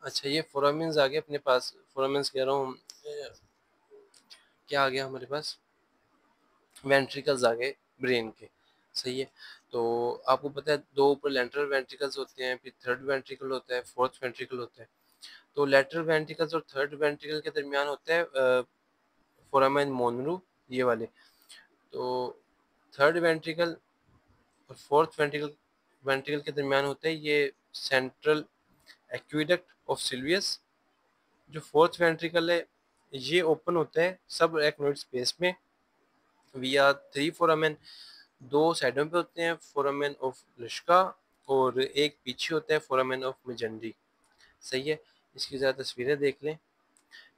अच्छा, ये फोरामेन्स आ गए अपने पास, फोरामेन्स कह रहा हूँ, क्या आ गया हमारे पास, वेंट्रिकल्स आ गए ब्रेन के। सही है। तो आपको पता है दो ऊपर लेंटरल वेंट्रिकल्स होते हैं, फिर थर्ड वेंट्रिकल होता है, फोर्थ वेंट्रिकल होता है। तो लेटरल वेंट्रिकल्स और थर्ड वेंट्रिकल के दरमियान होता है फोरामेन मोनरू, ये वाले। तो थर्ड वेंट्रिकल और फोर्थ वेंट्रिकल वेंट्रिकल के दरमियान होता है ये सेंट्रल एक्विडक्ट ऑफ सिल्वियस। जो फोर्थ वेंट्रिकल है ये ओपन होता है सब एक्नोइड स्पेस में विया थ्री फोरामेन। दो साइडों पे होते हैं फोरामेन ऑफ लिश्का, और एक पीछे होता है फोरामेन ऑफ मेजेंडी। सही है। इसकी ज़रा तस्वीरें देख लें।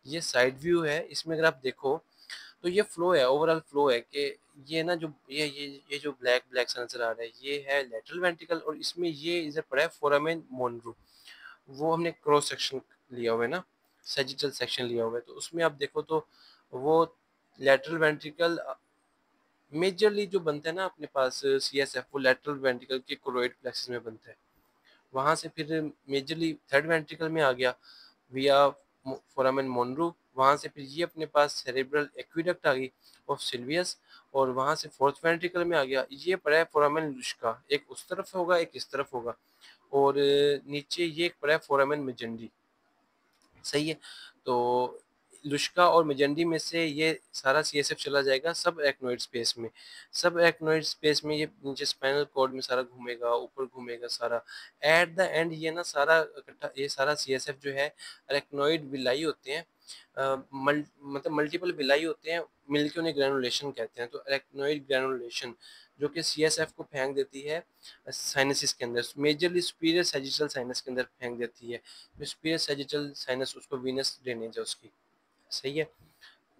ये साइड व्यू है, इसमें अगर आप देखो तो ये फ्लो है, ओवरऑल फ्लो है कि ये ना जो ये जो ब्लैक ब्लैक सा नजर आ रहा है ये है लेटरल वेंट्रिकल, और इसमें ये इधर पड़ा है फोरामेन मोनरू। वो हमने क्रॉस सेक्शन लिया हुआ है ना, सेजिटल सेक्शन लिया हुआ है, तो उसमें आप देखो तो वो लेटरल वेंट्रिकल मेजरली जो बनता है ना अपने पास सीएसएफ, वो लेटरल वेंट्रिकल के कोरोइड प्लेक्सस में बनता है। वहां से फिर मेजरली थर्ड वेंट्रिकल में आ गया विया फोरामेन मोनरू। वहां से फिर ये अपने पास सेरेब्रल एक्विडक्ट आ गई ऑफ सिल्वियस, और वहां से फोर्थ वेंट्रिकल में आ गया। ये पड़ा है फोरामेन लुश्का, एक उस तरफ होगा एक इस तरफ होगा, और नीचे ये एक पड़ा है फोरामेन मेजेंडी। सही है। तो लुश्का और मेजेंडी में से ये सारा सीएसएफ चला जाएगा सब एक्नोइड स्पेस में। सब एक्नोइड स्पेस में ये नीचे स्पाइनल कॉर्ड में सारा घूमेगा, ऊपर घूमेगा सारा। एट द एंड ये ना सारा इकट्ठा, ये सारा सीएसएफ जो है अरेक्नोइड विलाई होते हैं, मतलब मल्टीपल विलाई होते हैं, मिलके उन्हें ग्रेनुलेशन कहते हैं। तो अरेक्नोइड ग्रेनुलेशन जो कि सीएसएफ को फेंक देती है साइनसिस के अंदर, मेजरली सुपीरियर सैजिटल साइनस के अंदर फेंक देती है। सुपीरियर सैजिटल साइनस उसको वीनस ड्रेनेज है उसकी। सही है।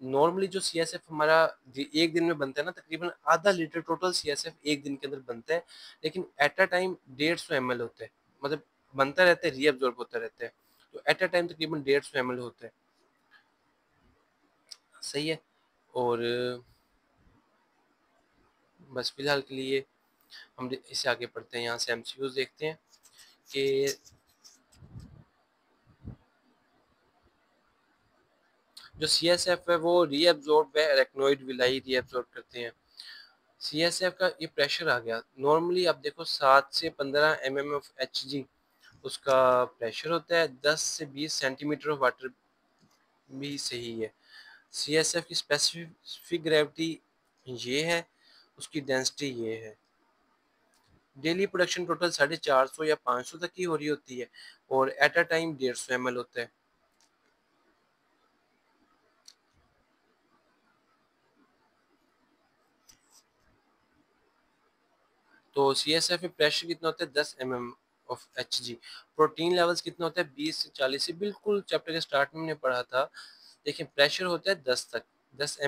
नॉर्मली जो सीएसएफ हमारा एक दिन में बनता है ना, तकरीबन आधा लीटर टोटल सीएसएफ एक दिन के अंदर बनता है, लेकिन एट अ टाइम 150 ml होता है, मतलब बनता रहता है रीअब्जॉर्ब होता रहता है। तो एट अ टाइम तकरीबन 150 ml होता है। सही है। और बस फिलहाल के लिए हम इससे आगे पढ़ते हैं, यहाँ से एमसीक्यूज देखते हैं कि जो सीएसएफ है वो रीअब्जॉर्ब है, अरेक्नोइड विलाई रीअब्जॉर्ब करते हैं। सीएसएफ का ये प्रेशर आ गया, नॉर्मली आप देखो 7 से 15 mm ऑफ एचजी उसका प्रेशर होता है, 10 से 20 सेंटीमीटर ऑफ वाटर भी सही है। सीएसएफ की स्पेसिफिक ग्रेविटी ये है, उसकी डेंसिटी ये है। डेली प्रोडक्शन टोटल 450 या 500 तक की हो रही होती है, और एट अ टाइम 150 ml होता है। तो सीएसएफ में प्रेशर कितना होता है 10 mm of Hg. Protein levels कितना होता है 20 से 40 से, बिल्कुल चैप्टर के स्टार्ट में हमने पढ़ा था। देखिए प्रेशर होता है 10 तक, 10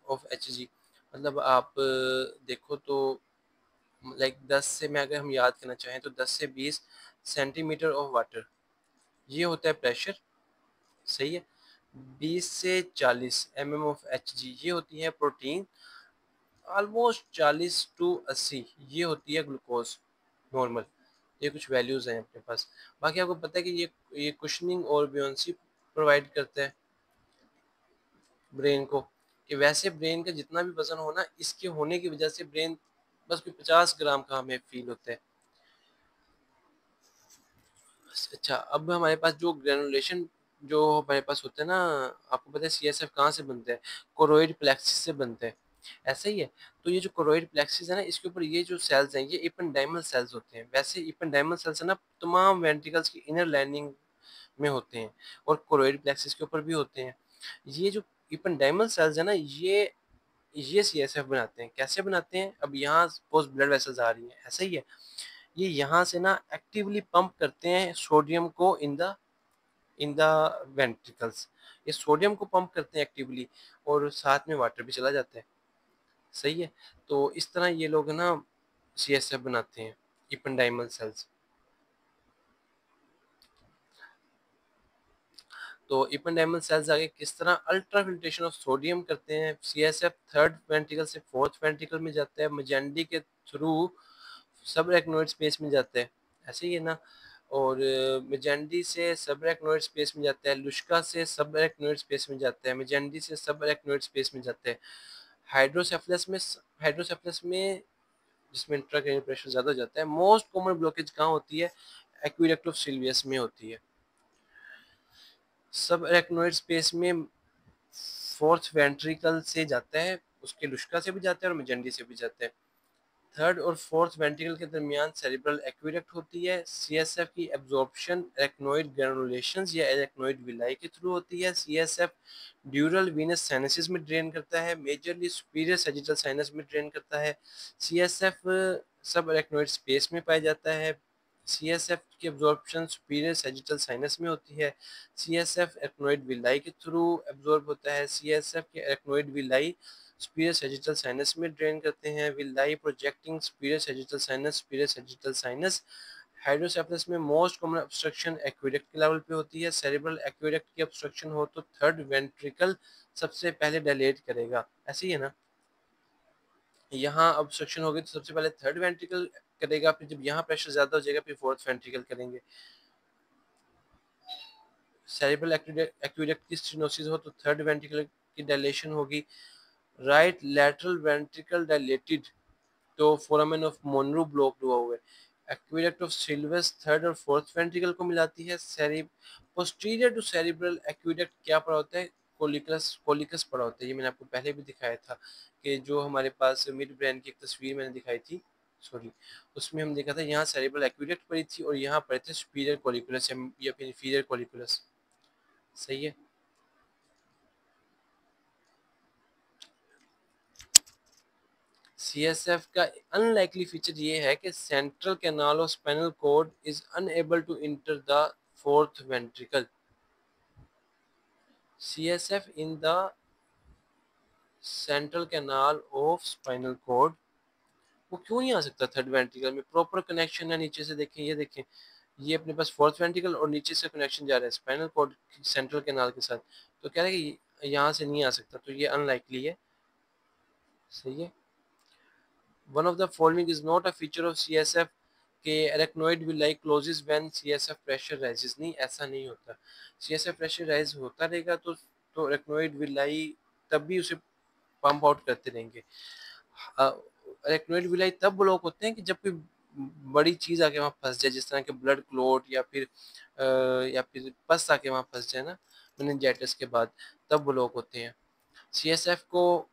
ऑफ एचजी। मतलब आप देखो तो लाइक 10 से, मैं अगर हम याद करना चाहें तो 10 से 20 सेंटीमीटर ऑफ वाटर, ये होता है प्रेशर। सही है। 20 से 40 ऑफ एचजी ये होती है प्रोटीन। ऑलमोस्ट 40 टू 80 ये होती है ग्लूकोज नॉर्मल। ये कुछ वैल्यूज हैं अपने पास। बाकी आपको पता है कि ये कुशनिंग और ब्योंसी प्रोवाइड करता है ब्रेन को, कि वैसे ब्रेन का जितना भी वजन हो ना, इसके होने की वजह से ब्रेन बस कोई 50 ग्राम का हमें फील होता है। अच्छा, अब हमारे पास जो ग्रेनुलेशन जो हमारे पास होता है ना, आपको पता है सीएसएफ कहाँ से बनता है, कोरोइड प्लेक्सिस से बनता है। ऐसा ही है। तो ये जो कोरोइड प्लेक्सिस है ना, इसके ऊपर ये जो सेल्स हैं ये इपेंडाइमल सेल्स होते हैं। वैसे इपेंडाइमल सेल्स है ना तमाम वेंट्रिकल्स की इनर लाइनिंग में होते हैं, और कोरोइड प्लेक्सिस के ऊपर भी होते हैं। ये जो इपेंडाइमल सेल्स है ना, ये सीएसएफ बनाते हैं। कैसे बनाते हैं, अब यहाँ सपोज ब्लड वेसल्स आ रही हैं, ऐसा ही है। ये यहाँ से ना एक्टिवली पंप करते हैं सोडियम को इन द वेंट्रिकल्स। ये सोडियम को पंप करते हैं एक्टिवली, और साथ में वाटर भी चला जाता है। सही है। तो इस तरह ये लोग ना सीएसएफ बनाते हैं, इपेंडाइमल सेल्स। तो इपेंडाइमल सेल्स आगे किस तरह अल्ट्रा फिल्ट्रेशन ऑफ सोडियम करते हैं। सीएसएफ थर्ड वेंट्रिकल से फोर्थ वेंट्रिकल में जाता है, मजेंडी के थ्रू सब एक्नोइड स्पेस में जाता है। ऐसे ही है ना। और मेजेंडी से सब अरेक्नोइड स्पेस में जाता है, लुश्का से सब अरेक्नोइड स्पेस में जाता है, मेजेंडी से सब अरेक्नोइड स्पेस में जाता है। हाइड्रोसेफलस में जिसमें इंट्राक्रेनियल प्रेशर ज़्यादा हो जाता है, मोस्ट कॉमन ब्लॉकेज कहाँ होती है? एक्विडक्ट ऑफ सिल्वियस में होती है। सब अरेक्नोइड स्पेस में फोर्थ वेंट्रिकल से जाता है, उसके लुश्का से भी जाता है और मेजेंडी से भी जाता है। थर्ड और फोर्थ वेंट्रिकल के दरमियान सेरिब्रल एक्विडक्ट होती है। सीएसएफ की एब्जॉर्प्शन एरेक्नोइड ग्रैनुलेशंस या एरेक्नोइड विलाई के थ्रू होती है। सीएसएफ ड्यूरल वीनस साइनसेस में ड्रेन करता है, मेजरली सुपीरियर सैजिटल साइनस में ड्रेन करता है। सीएसएफ सब एरेक्नोइड स्पेस में पाया जाता है। सीएसएफ की एब्जॉर्प्शन सुपीरियर सैजिटल साइनस में होती है। सीएसएफ एरेक्नोइड विलाई के थ्रू एब्जॉर्ब होता है। सीएसएफ के arachnoid villi superior sagittal sinus में ड्रेन करते हैं। Villi projecting superior sagittal sinus. Hydrocephalus में मोस्ट कॉमन ऑब्स्ट्रक्शन एक्विडक्ट के लेवल पे होती है। सेरेब्रल एक्विडक्ट की ऑब्स्ट्रक्शन हो तो थर्ड वेंट्रिकल सबसे पहले डायलेट करेगा, ऐसे ही है ना। यहाँ ऑब्स्ट्रक्शन होगी तो सबसे पहले थर्ड वेंट्रिकल करेगा, फिर जब यहाँ प्रेशर ज्यादा हो जाएगा फिर फोर्थ वेंट्रिकल करेंगे। सेरेब्रल एक्विडक्ट की स्टेनोसिस हो तो थर्ड वेंट्रिकल की डायलेशन होगी। राइट लैटरल वेंट्रिकल डायलेटेड तो फोरामेन ऑफ मोनरो ब्लॉक हुआ हुआ है। एक्विडक्ट ऑफ सिल्वस थर्ड और फोर्थ वेंट्रिकल को मिलाती है। पोस्टीरियर टू सेरिब्रल एक्विडक्ट क्या पड़ा होता है? कोलिकस पड़ा होता है। ये मैंने आपको पहले भी दिखाया था कि जो हमारे पास मिड ब्रेन की एक तस्वीर मैंने दिखाई थी, सॉरी, उसमें हम देखा था यहाँ सेरिब्रल एक्विडक्ट पड़ी थी और यहाँ पड़े थे सुपीरियर कोलिकुलस या फिर इंफीरियर कोलिकुलस। सही है। सीएसएफ का अनलाइकली फीचर ये है कि central canal of spinal cord is unable to enter the fourth ventricle. CSF in the central canal of spinal cord वो क्यों नहीं आ सकता थर्ड वेंट्रिकल में? प्रॉपर कनेक्शन है नीचे से, देखें, ये देखें, ये अपने पास फोर्थ वेंट्रिकल और नीचे से कनेक्शन जा रहा है स्पाइनल कॉर्ड सेंट्रल कैनाल के साथ, तो कह रहे हैं कि यहाँ से नहीं आ सकता, तो ये अनलाइकली है। सही है। One of the following is not a feature of CSF कि arachnoid villi closes when CSF pressure rises। नहीं, ऐसा नहीं होता। CSF pressure rise होता रहेगा तो arachnoid villi तब भी उसे पंप आउट करते रहेंगे। arachnoid villi तब ब्लॉक होते हैं कि जब कोई बड़ी चीज आके वहां फंस जाए, जिस तरह के ब्लड क्लॉट या फिर पस आके वहां फंस जाए ना मेनिंजाइटिस के बाद, तब ब्लॉक होते हैं। सीएसएफ को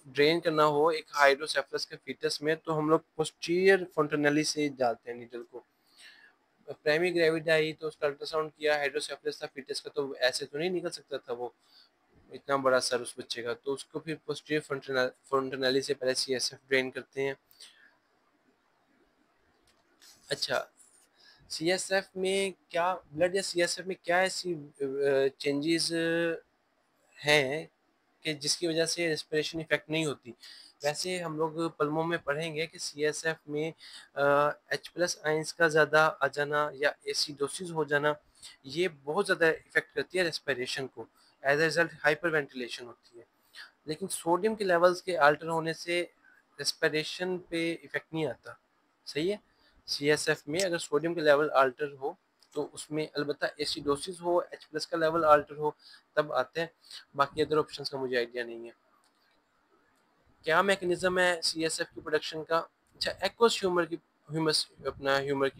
ड्रेन करना हो एक हाइड्रोसेफलस के फीटस में तो हम लोग पोस्टीरियर फोंटेनेली से डालते हैं नीडल को। प्राइमरी ग्रेविटी आई तो उसका अल्ट्रासाउंड किया, हाइड्रोसेफलस था फीटस का, तो ऐसे तो नहीं निकल सकता था वो इतना बड़ा सर उस बच्चे का, तो उसको फिर पोस्टीरियर फोंटेनेली से पहले सीएसएफ ड्रेन करते हैं। अच्छा, सीएसएफ में क्या ब्लड या सीएसएफ में क्या ऐसी चेंजेस हैं कि जिसकी वजह से रेस्पिरेशन इफेक्ट नहीं होती? वैसे हम लोग पल्मों में पढ़ेंगे कि सीएसएफ में H+ आयंस का ज़्यादा आ जाना या एसिडोसिस हो जाना ये बहुत ज़्यादा इफेक्ट करती है रेस्पिरेशन को, as a result hyper ventilation होती है। लेकिन सोडियम के लेवल्स के अल्टर होने से रेस्पिरेशन पे इफेक्ट नहीं आता। सही है। सीएसएफ में अगर सोडियम के लेवल अल्टर हो तो उसमें अलबत्ता एसिडोसिस हो, H+ का लेवल अल्टर हो, तब आते हैं। बाकी अदर ऑप्शंस का मुझे आइडिया नहीं है। क्या मैकेनिज्म है सीएसएफ की प्रोडक्शन का? अच्छा, एक्वस ह्यूमर की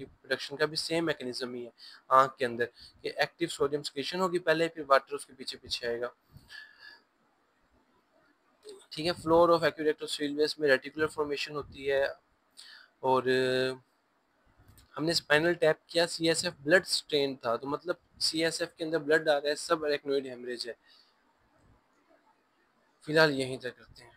प्रोडक्शन का भी सेम मैकेनिज्म ही है आंख के अंदर कि एक्टिव सोडियम सिक्रीशन होगी पहले, फिर वाटर उसके पीछे पीछे आएगा। ठीक है। Floor of aqueduct of Silvius में रेटिकुलर फॉर्मेशन होती है। और हमने स्पाइनल टैप किया, सीएसएफ ब्लड स्ट्रेन था, तो मतलब सीएसएफ के अंदर ब्लड आ रहा है, सब अरेक्नोइड हेमरेज है। फिलहाल यहीं तक करते हैं।